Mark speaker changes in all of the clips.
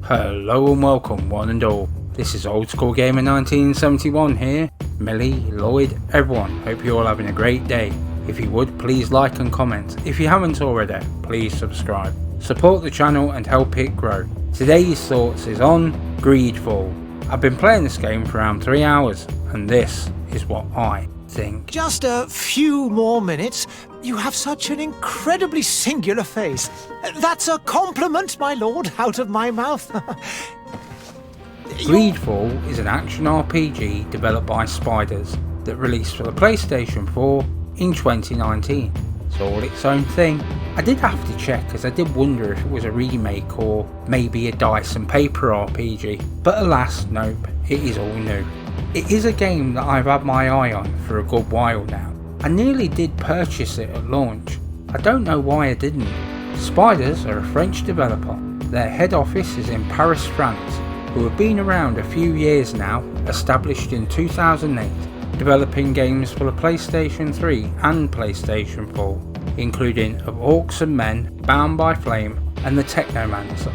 Speaker 1: Hello and welcome one and all. This is Old School Gamer 1971 here. Millie, Lloyd, everyone, hope you're all having a great day. If you would, please like and comment. If you haven't already, please subscribe. Support the channel and help it grow. Today's thoughts is on Greedfall. I've been playing this game for around 3 hours and this is what I think.
Speaker 2: Just a few more minutes. You have such an incredibly singular face. That's a compliment, my lord, out of my mouth.
Speaker 1: Greedfall is an action RPG developed by Spiders that released for the PlayStation 4 in 2019. It's all its own thing. I did have to check as I did wonder if it was a remake or maybe a dice and paper RPG, but alas, nope, it is all new. It is a game that I've had my eye on for a good while now. I nearly did purchase it at launch. I don't know why I didn't. Spiders are a French developer. Their head office is in Paris, France, who have been around a few years now, established in 2008, developing games for the PlayStation 3 and PlayStation 4, including Of Orcs and Men, Bound by Flame and The Technomancer.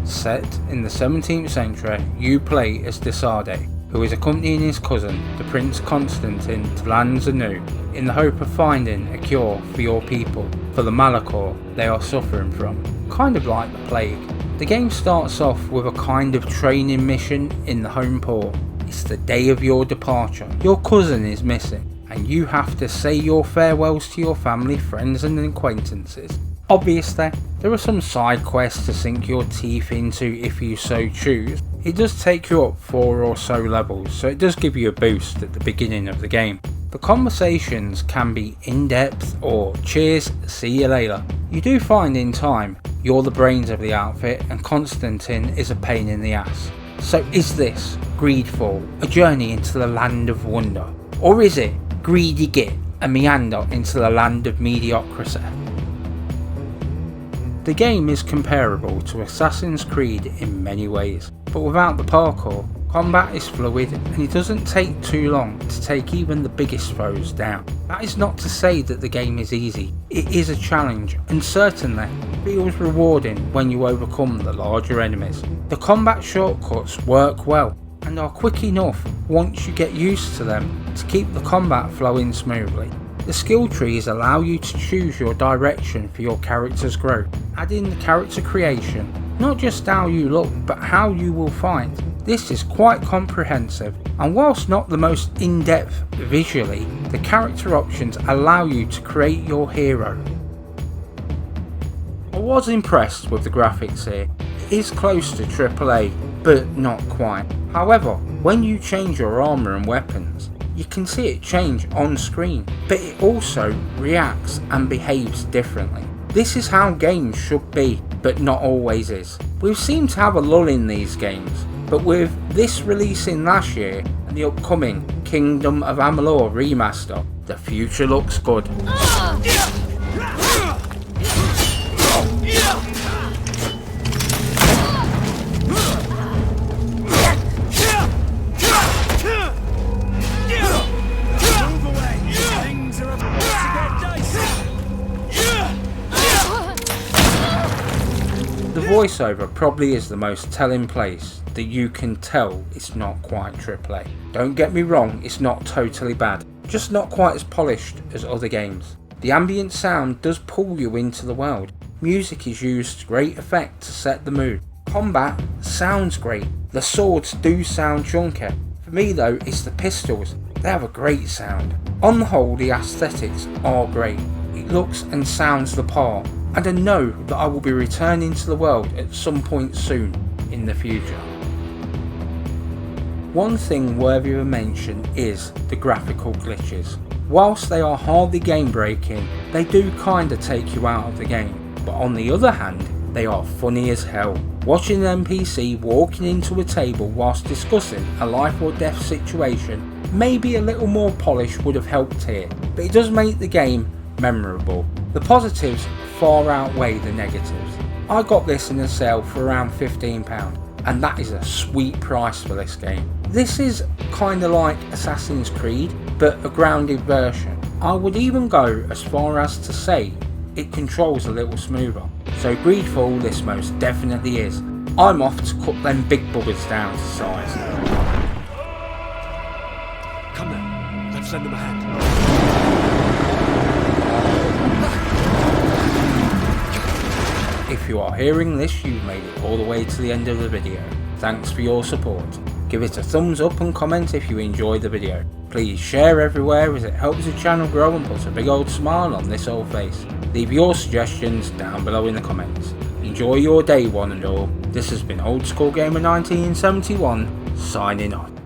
Speaker 1: Set in the 17th century, you play as Desade, who is accompanying his cousin, the Prince Constantine, to lands anew, in the hope of finding a cure for your people, for the malachor they are suffering from, kind of like the plague. The game starts off with a kind of training mission in the home port. It's the day of your departure. Your cousin is missing, and you have to say your farewells to your family, friends and acquaintances. Obviously, there are some side quests to sink your teeth into if you so choose. It does take you up 4 or so levels, so it does give you a boost at the beginning of the game. The conversations can be in-depth or cheers, see you later. You do find in time you're the brains of the outfit and Constantine is a pain in the ass. So is this Greedfall a journey into the land of wonder? Or is it greedy git a meander into the land of mediocrity? The game is comparable to Assassin's Creed in many ways, but without the parkour. Combat is fluid and it doesn't take too long to take even the biggest foes down. That is not to say that the game is easy, it is a challenge and certainly feels rewarding when you overcome the larger enemies. The combat shortcuts work well and are quick enough once you get used to them to keep the combat flowing smoothly. The skill trees allow you to choose your direction for your character's growth, adding the character creation, not just how you look but how you will fight. This is quite comprehensive, and whilst not the most in-depth visually, the character options allow you to create your hero. I was impressed with the graphics here. It is close to AAA, but not quite. However, when you change your armour and weapons, you can see it change on screen, but it also reacts and behaves differently. This is how games should be, but not always is. We've seemed to have a lull in these games, but with this releasing last year and the upcoming Kingdom of Amalur remaster, the future looks good. The voiceover probably is the most telling place that you can tell it's not quite AAA. Don't get me wrong, it's not totally bad, just not quite as polished as other games. The ambient sound does pull you into the world. Music is used to great effect to set the mood. Combat sounds great. The swords do sound chunky. For me though, it's the pistols. They have a great sound. On the whole, the aesthetics are great. It looks and sounds the part. And I know that I will be returning to the world at some point soon in the future. One thing worthy of mention is the graphical glitches. Whilst they are hardly game breaking, they do kinda take you out of the game, but on the other hand, they are funny as hell. Watching an NPC walking into a table whilst discussing a life or death situation, maybe a little more polish would have helped here, but it does make the game memorable. The positives far outweigh the negatives. I got this in a sale for around £15 and that is a sweet price for this game. This is kinda like Assassin's Creed but a grounded version. I would even go as far as to say it controls a little smoother. So Greedfall this most definitely is. I'm off to cut them big buggers down to size.
Speaker 2: Come now, let's lend them a hand.
Speaker 1: If you are hearing this, you've made it all the way to the end of the video. Thanks for your support. Give it a thumbs up and comment if you enjoyed the video. Please share everywhere as it helps the channel grow and puts a big old smile on this old face. Leave your suggestions down below in the comments. Enjoy your day one and all. This has been Old School Gamer 1971 signing off.